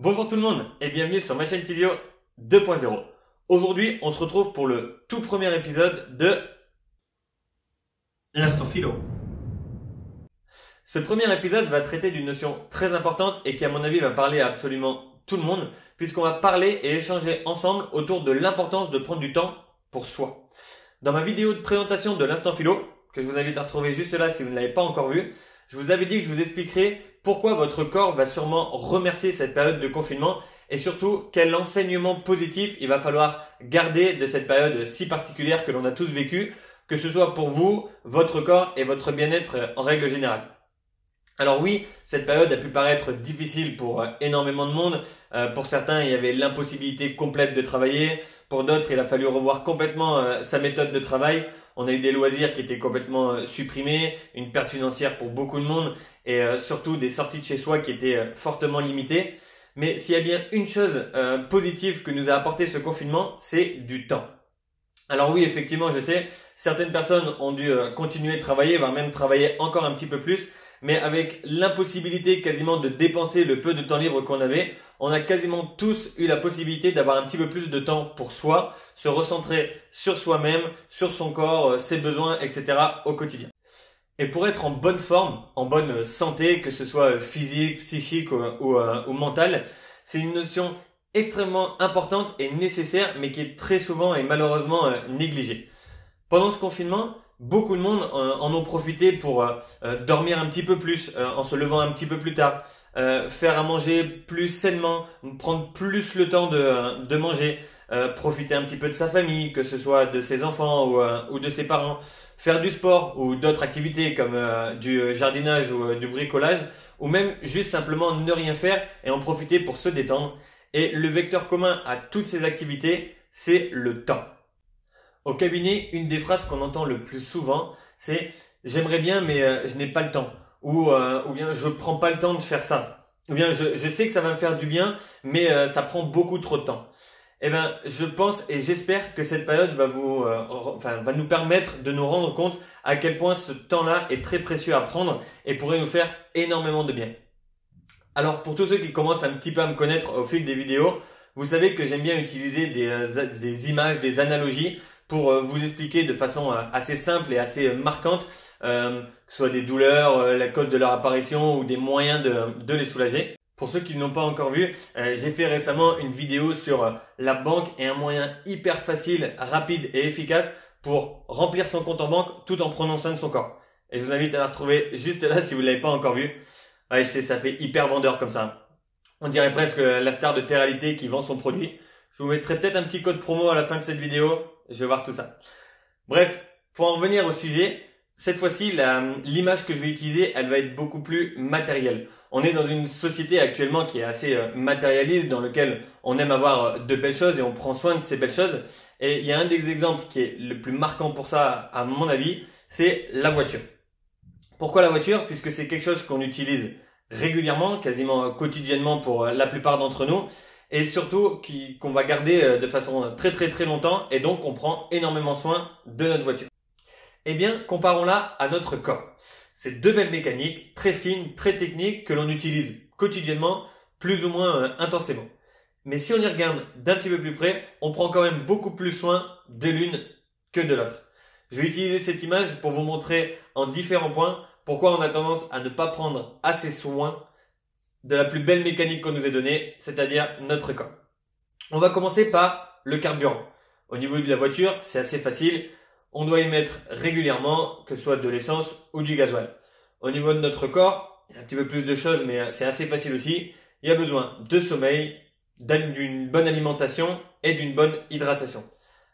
Bonjour tout le monde et bienvenue sur ma chaîne vidéo 2.0. Aujourd'hui, on se retrouve pour le tout premier épisode de L'instant philo. Ce premier épisode va traiter d'une notion très importante et qui à mon avis va parler à absolument tout le monde puisqu'on va parler et échanger ensemble autour de l'importance de prendre du temps pour soi. Dans ma vidéo de présentation de l'instant philo, que je vous invite à retrouver juste là si vous ne l'avez pas encore vu, je vous avais dit que je vous expliquerai pourquoi votre corps va sûrement remercier cette période de confinement et surtout quel enseignement positif il va falloir garder de cette période si particulière que l'on a tous vécue, que ce soit pour vous, votre corps et votre bien-être en règle générale. Alors oui, cette période a pu paraître difficile pour énormément de monde. Pour certains, il y avait l'impossibilité complète de travailler. Pour d'autres, il a fallu revoir complètement sa méthode de travail. On a eu des loisirs qui étaient complètement supprimés, une perte financière pour beaucoup de monde et surtout des sorties de chez soi qui étaient fortement limitées. Mais s'il y a bien une chose positive que nous a apporté ce confinement, c'est du temps. Alors oui, effectivement, je sais, certaines personnes ont dû continuer de travailler, voire même travailler encore un petit peu plus. Mais avec l'impossibilité quasiment de dépenser le peu de temps libre qu'on avait, on a quasiment tous eu la possibilité d'avoir un petit peu plus de temps pour soi, se recentrer sur soi-même, sur son corps, ses besoins, etc. au quotidien. Et pour être en bonne forme, en bonne santé, que ce soit physique, psychique ou mentale, c'est une notion extrêmement importante et nécessaire, mais qui est très souvent et malheureusement négligée. Pendant ce confinement, beaucoup de monde en ont profité pour dormir un petit peu plus, en se levant un petit peu plus tard, faire à manger plus sainement, prendre plus le temps de manger, profiter un petit peu de sa famille, que ce soit de ses enfants ou de ses parents, faire du sport ou d'autres activités comme du jardinage ou du bricolage, ou même juste simplement ne rien faire et en profiter pour se détendre. Et le vecteur commun à toutes ces activités, c'est le temps. Au cabinet, une des phrases qu'on entend le plus souvent, c'est j'aimerais bien mais je n'ai pas le temps ou bien je prends pas le temps de faire ça. Ou bien je sais que ça va me faire du bien mais ça prend beaucoup trop de temps. Eh ben, je pense et j'espère que cette période va nous permettre de nous rendre compte à quel point ce temps-là est très précieux à prendre et pourrait nous faire énormément de bien. Alors, pour tous ceux qui commencent un petit peu à me connaître au fil des vidéos, vous savez que j'aime bien utiliser des images, des analogies pour vous expliquer de façon assez simple et assez marquante, que ce soit des douleurs, la cause de leur apparition ou des moyens de les soulager. Pour ceux qui ne l'ont pas encore vu, j'ai fait récemment une vidéo sur la banque et un moyen hyper facile, rapide et efficace pour remplir son compte en banque tout en prenant soin de son corps. Et je vous invite à la retrouver juste là si vous ne l'avez pas encore vue. Ouais, je sais, ça fait hyper vendeur comme ça. On dirait presque la star de Teralité qui vend son produit. Je vous mettrai peut-être un petit code promo à la fin de cette vidéo. Je vais voir tout ça. Bref, pour en revenir au sujet, cette fois-ci, l'image que je vais utiliser, elle va être beaucoup plus matérielle. On est dans une société actuellement qui est assez matérialiste, dans lequel on aime avoir de belles choses et on prend soin de ces belles choses. Et il y a un des exemples qui est le plus marquant pour ça, à mon avis, c'est la voiture. Pourquoi la voiture? Puisque c'est quelque chose qu'on utilise régulièrement, quasiment quotidiennement pour la plupart d'entre nous, et surtout qu'on va garder de façon très très très longtemps, et donc on prend énormément soin de notre voiture. Eh bien, comparons-la à notre corps. C'est deux belles mécaniques, très fines, très techniques, que l'on utilise quotidiennement, plus ou moins intensément. Mais si on y regarde d'un petit peu plus près, on prend quand même beaucoup plus soin de l'une que de l'autre. Je vais utiliser cette image pour vous montrer en différents points pourquoi on a tendance à ne pas prendre assez soin de la plus belle mécanique qu'on nous ait donnée, c'est-à-dire notre corps. On va commencer par le carburant. Au niveau de la voiture, c'est assez facile. On doit y mettre régulièrement, que ce soit de l'essence ou du gasoil. Au niveau de notre corps, il y a un petit peu plus de choses, mais c'est assez facile aussi. Il y a besoin de sommeil, d'une bonne alimentation et d'une bonne hydratation.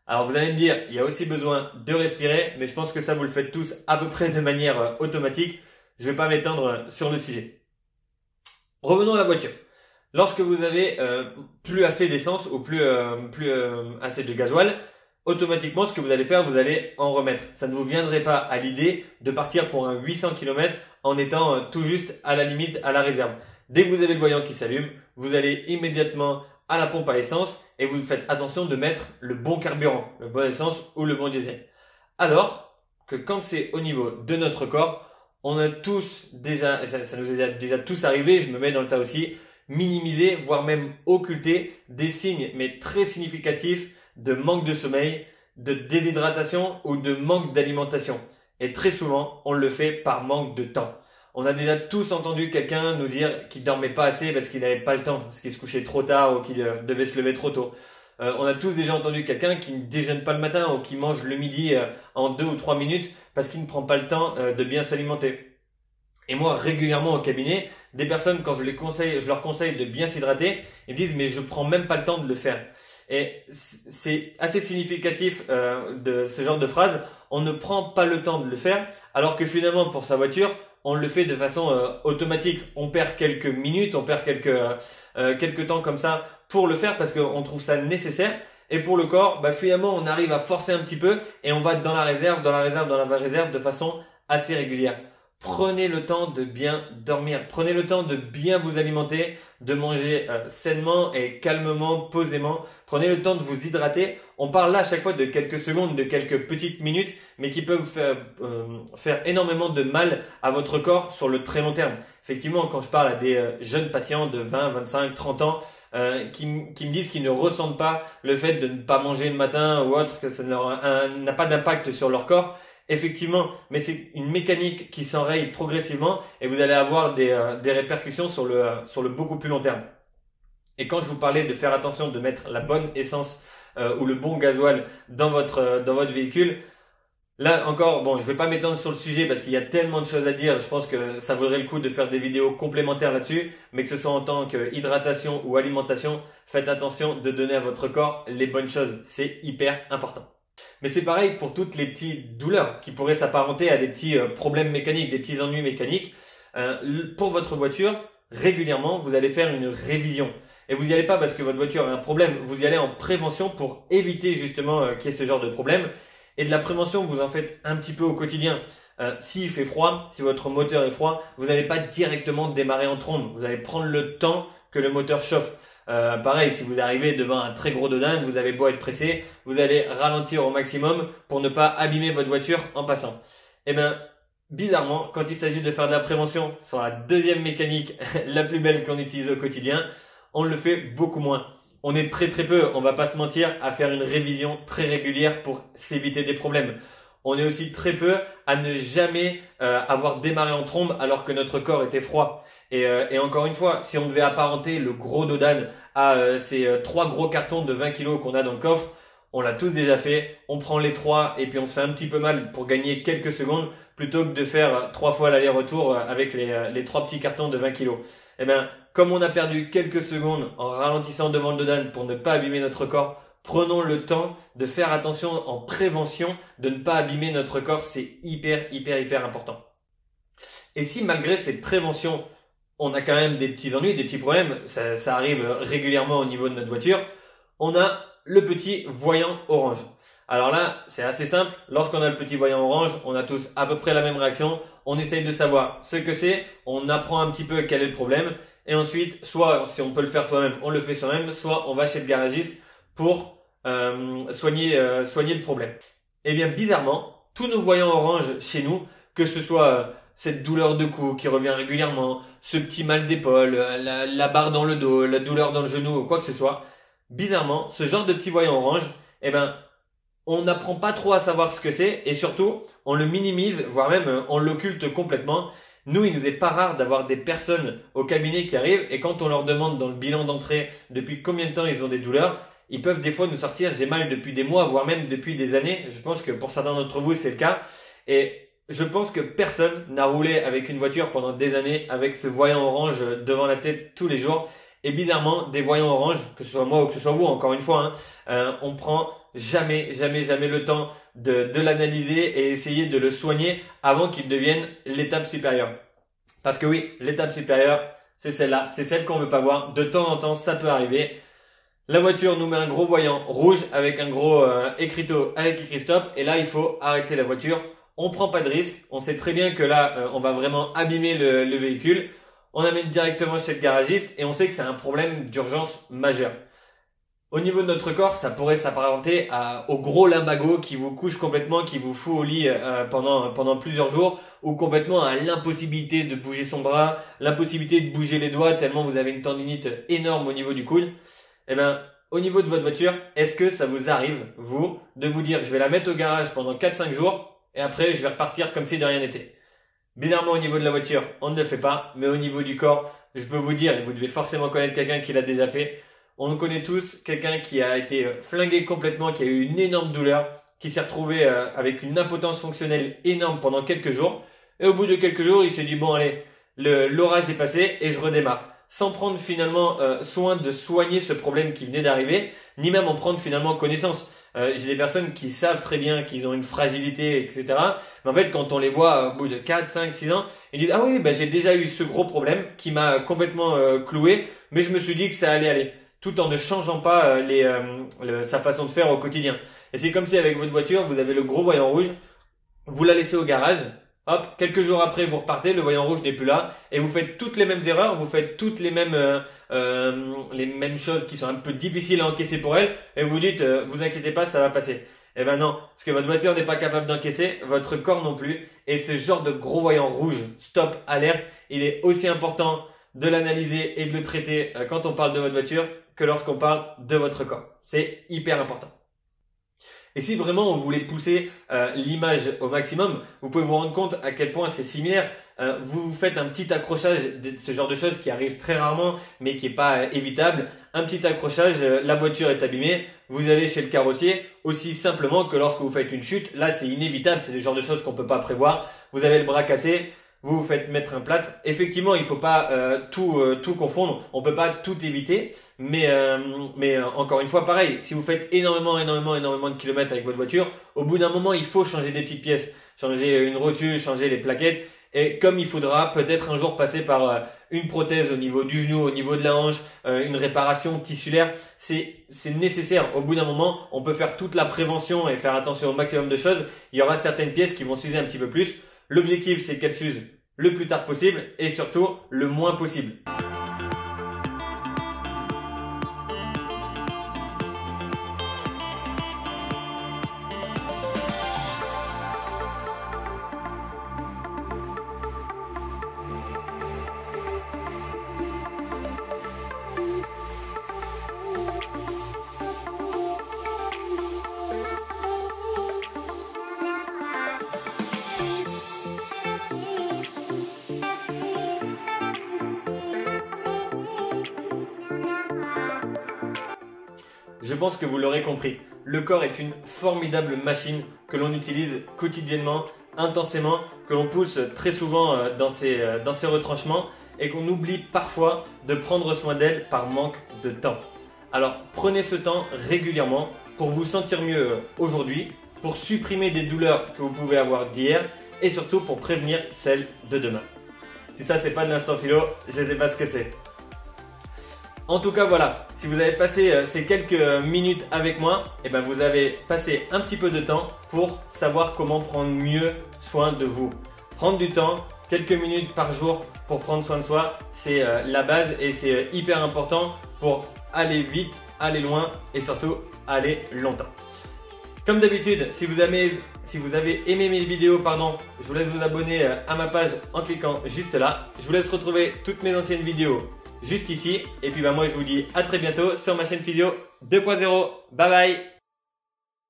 Alors vous allez me dire, il y a aussi besoin de respirer, mais je pense que ça vous le faites tous à peu près de manière automatique. Je ne vais pas m'étendre sur le sujet. Revenons à la voiture. Lorsque vous avez plus assez d'essence ou plus assez de gasoil, automatiquement ce que vous allez faire, vous allez en remettre. Ça ne vous viendrait pas à l'idée de partir pour un 800 km en étant tout juste à la limite, à la réserve. Dès que vous avez le voyant qui s'allume, vous allez immédiatement à la pompe à essence et vous faites attention de mettre le bon carburant, le bon essence ou le bon diesel. Alors que quand c'est au niveau de notre corps, on a tous déjà, et ça nous est déjà tous arrivé, je me mets dans le tas aussi, minimiser, voire même occulter des signes, mais très significatifs de manque de sommeil, de déshydratation ou de manque d'alimentation. Et très souvent, on le fait par manque de temps. On a déjà tous entendu quelqu'un nous dire qu'il dormait pas assez parce qu'il n'avait pas le temps, parce qu'il se couchait trop tard ou qu'il devait se lever trop tôt. On a tous déjà entendu quelqu'un qui ne déjeune pas le matin ou qui mange le midi en 2 ou 3 minutes parce qu'il ne prend pas le temps de bien s'alimenter. Et moi, régulièrement au cabinet, des personnes, quand je leur conseille de bien s'hydrater, ils me disent mais je prends même pas le temps de le faire. Et c'est assez significatif de ce genre de phrase. On ne prend pas le temps de le faire, alors que finalement pour sa voiture, on le fait de façon automatique. On perd quelques minutes, on perd quelques temps comme ça pour le faire parce qu'on trouve ça nécessaire. Et pour le corps, finalement, on arrive à forcer un petit peu et on va dans la réserve, dans la réserve, dans la réserve de façon assez régulière. Prenez le temps de bien dormir, prenez le temps de bien vous alimenter, de manger sainement et calmement, posément. Prenez le temps de vous hydrater. On parle là à chaque fois de quelques secondes, de quelques petites minutes, mais qui peuvent faire énormément de mal à votre corps sur le très long terme. Effectivement, quand je parle à des jeunes patients de 20, 25, 30 ans, qui me disent qu'ils ne ressentent pas le fait de ne pas manger le matin ou autre, que ça n'a pas d'impact sur leur corps. Effectivement, mais c'est une mécanique qui s'enraye progressivement et vous allez avoir des répercussions sur le beaucoup plus long terme. Et quand je vous parlais de faire attention de mettre la bonne essence ou le bon gasoil dans votre véhicule, là encore, bon, je vais pas m'étendre sur le sujet parce qu'il y a tellement de choses à dire. Je pense que ça vaudrait le coup de faire des vidéos complémentaires là-dessus, mais que ce soit en tant qu'hydratation ou alimentation, faites attention de donner à votre corps les bonnes choses. C'est hyper important. Mais c'est pareil pour toutes les petites douleurs qui pourraient s'apparenter à des petits problèmes mécaniques, des petits ennuis mécaniques. Pour votre voiture, régulièrement, vous allez faire une révision. Et vous n'y allez pas parce que votre voiture a un problème, vous y allez en prévention pour éviter justement qu'il y ait ce genre de problème. Et de la prévention, vous en faites un petit peu au quotidien. S'il fait froid, si votre moteur est froid, vous n'allez pas directement démarrer en trombe. Vous allez prendre le temps que le moteur chauffe. Pareil, si vous arrivez devant un très gros dodane, vous avez beau être pressé, vous allez ralentir au maximum pour ne pas abîmer votre voiture en passant. Eh bien, bizarrement, quand il s'agit de faire de la prévention sur la deuxième mécanique la plus belle qu'on utilise au quotidien, on le fait beaucoup moins. On est très peu, on va pas se mentir, à faire une révision très régulière pour s'éviter des problèmes. On est aussi très peu à ne jamais avoir démarré en trombe alors que notre corps était froid. Et encore une fois, si on devait apparenter le gros dodane à ces 3 gros cartons de 20 kilos qu'on a dans le coffre, on l'a tous déjà fait. On prend les 3 et puis on se fait un petit peu mal pour gagner quelques secondes plutôt que de faire 3 fois l'aller-retour avec les 3 petits cartons de 20 kilos. Eh bien, comme on a perdu quelques secondes en ralentissant devant le dodane pour ne pas abîmer notre corps, prenons le temps de faire attention en prévention, de ne pas abîmer notre corps, c'est hyper important. Et si malgré cette prévention, on a quand même des petits ennuis, des petits problèmes, ça arrive régulièrement au niveau de notre voiture, on a le petit voyant orange. Alors là, c'est assez simple, lorsqu'on a le petit voyant orange, on a tous à peu près la même réaction, on essaye de savoir ce que c'est, on apprend un petit peu quel est le problème, et ensuite, soit si on peut le faire soi-même, on le fait soi-même, soit on va chez le garagiste pour soigner le problème. Et bien bizarrement, tous nos voyants orange chez nous, que ce soit cette douleur de cou qui revient régulièrement, ce petit mal d'épaule, la barre dans le dos, la douleur dans le genou ou quoi que ce soit, bizarrement, ce genre de petit voyant orange, eh ben on n'apprend pas trop à savoir ce que c'est et surtout on le minimise, voire même on l'occulte complètement. Nous, il nous est pas rare d'avoir des personnes au cabinet qui arrivent et quand on leur demande dans le bilan d'entrée depuis combien de temps ils ont des douleurs, ils peuvent des fois nous sortir j'ai mal depuis des mois, voire même depuis des années. Je pense que pour certains d'entre vous, c'est le cas. Et je pense que personne n'a roulé avec une voiture pendant des années avec ce voyant orange devant la tête tous les jours. Et bizarrement, des voyants orange, que ce soit moi ou que ce soit vous, encore une fois, on prend jamais le temps de l'analyser et essayer de le soigner avant qu'il devienne l'étape supérieure. Parce que oui, l'étape supérieure, c'est celle-là, c'est celle qu'on veut pas voir. De temps en temps, ça peut arriver. La voiture nous met un gros voyant rouge avec un gros écriteau avec écrit stop et là il faut arrêter la voiture. On prend pas de risque, on sait très bien que là on va vraiment abîmer le véhicule. On amène directement chez le garagiste et on sait que c'est un problème d'urgence majeure. Au niveau de notre corps, ça pourrait s'apparenter au gros lumbago qui vous couche complètement, qui vous fout au lit pendant plusieurs jours, ou complètement à l'impossibilité de bouger son bras, l'impossibilité de bouger les doigts tellement vous avez une tendinite énorme au niveau du coude. Eh ben, au niveau de votre voiture, est-ce que ça vous arrive, vous, de vous dire je vais la mettre au garage pendant 4-5 jours et après je vais repartir comme si de rien n'était? Bizarrement, au niveau de la voiture, on ne le fait pas, mais au niveau du corps, je peux vous dire, et vous devez forcément connaître quelqu'un qui l'a déjà fait, on connaît tous quelqu'un qui a été flingué complètement, qui a eu une énorme douleur, qui s'est retrouvé avec une impotence fonctionnelle énorme pendant quelques jours, et au bout de quelques jours, il s'est dit bon allez, l'orage est passé et je redémarre, sans prendre finalement soin de soigner ce problème qui venait d'arriver, ni même en prendre finalement connaissance. J'ai des personnes qui savent très bien qu'ils ont une fragilité, etc. Mais en fait, quand on les voit au bout de 4, 5, 6 ans, ils disent « Ah oui, bah, j'ai déjà eu ce gros problème qui m'a complètement cloué, mais je me suis dit que ça allait aller. » Tout en ne changeant pas sa façon de faire au quotidien. Et c'est comme si avec votre voiture, vous avez le gros voyant rouge, vous la laissez au garage, hop, quelques jours après, vous repartez, le voyant rouge n'est plus là, et vous faites toutes les mêmes erreurs, vous faites toutes les mêmes choses qui sont un peu difficiles à encaisser pour elle, et vous dites, vous inquiétez pas, ça va passer. Eh ben non, parce que votre voiture n'est pas capable d'encaisser, votre corps non plus, et ce genre de gros voyant rouge, stop, alerte, il est aussi important de l'analyser et de le traiter quand on parle de votre voiture que lorsqu'on parle de votre corps. C'est hyper important. Et si vraiment on voulait pousser l'image au maximum, vous pouvez vous rendre compte à quel point c'est similaire. Vous faites un petit accrochage de ce genre de choses qui arrive très rarement, mais qui est pas évitable. Un petit accrochage, la voiture est abîmée, vous allez chez le carrossier, aussi simplement que lorsque vous faites une chute. Là, c'est inévitable, c'est des genres de choses qu'on peut pas prévoir. Vous avez le bras cassé, vous vous faites mettre un plâtre. Effectivement, il faut pas tout confondre. On peut pas tout éviter, mais encore une fois, pareil. Si vous faites énormément de kilomètres avec votre voiture, au bout d'un moment, il faut changer des petites pièces, changer une rotule, changer les plaquettes. Et comme il faudra peut-être un jour passer par une prothèse au niveau du genou, au niveau de la hanche, une réparation tissulaire, c'est nécessaire. Au bout d'un moment, on peut faire toute la prévention et faire attention au maximum de choses. Il y aura certaines pièces qui vont s'user un petit peu plus. L'objectif, c'est qu'elles s'usent le plus tard possible et surtout le moins possible. Je pense que vous l'aurez compris, le corps est une formidable machine que l'on utilise quotidiennement, intensément, que l'on pousse très souvent dans ses retranchements et qu'on oublie parfois de prendre soin d'elle par manque de temps. Alors prenez ce temps régulièrement pour vous sentir mieux aujourd'hui, pour supprimer des douleurs que vous pouvez avoir d'hier et surtout pour prévenir celles de demain. Si ça c'est pas de l'instant philo, je ne sais pas ce que c'est. En tout cas voilà, si vous avez passé ces quelques minutes avec moi, et ben vous avez passé un petit peu de temps pour savoir comment prendre mieux soin de vous. Prendre du temps, quelques minutes par jour pour prendre soin de soi, c'est la base et c'est hyper important pour aller vite, aller loin et surtout aller longtemps. Comme d'habitude, si vous avez aimé mes vidéos, je vous laisse vous abonner à ma page en cliquant juste là. Je vous laisse retrouver toutes mes anciennes vidéos juste ici. Et puis moi je vous dis à très bientôt sur ma chaîne Physio 2.0. Bye bye.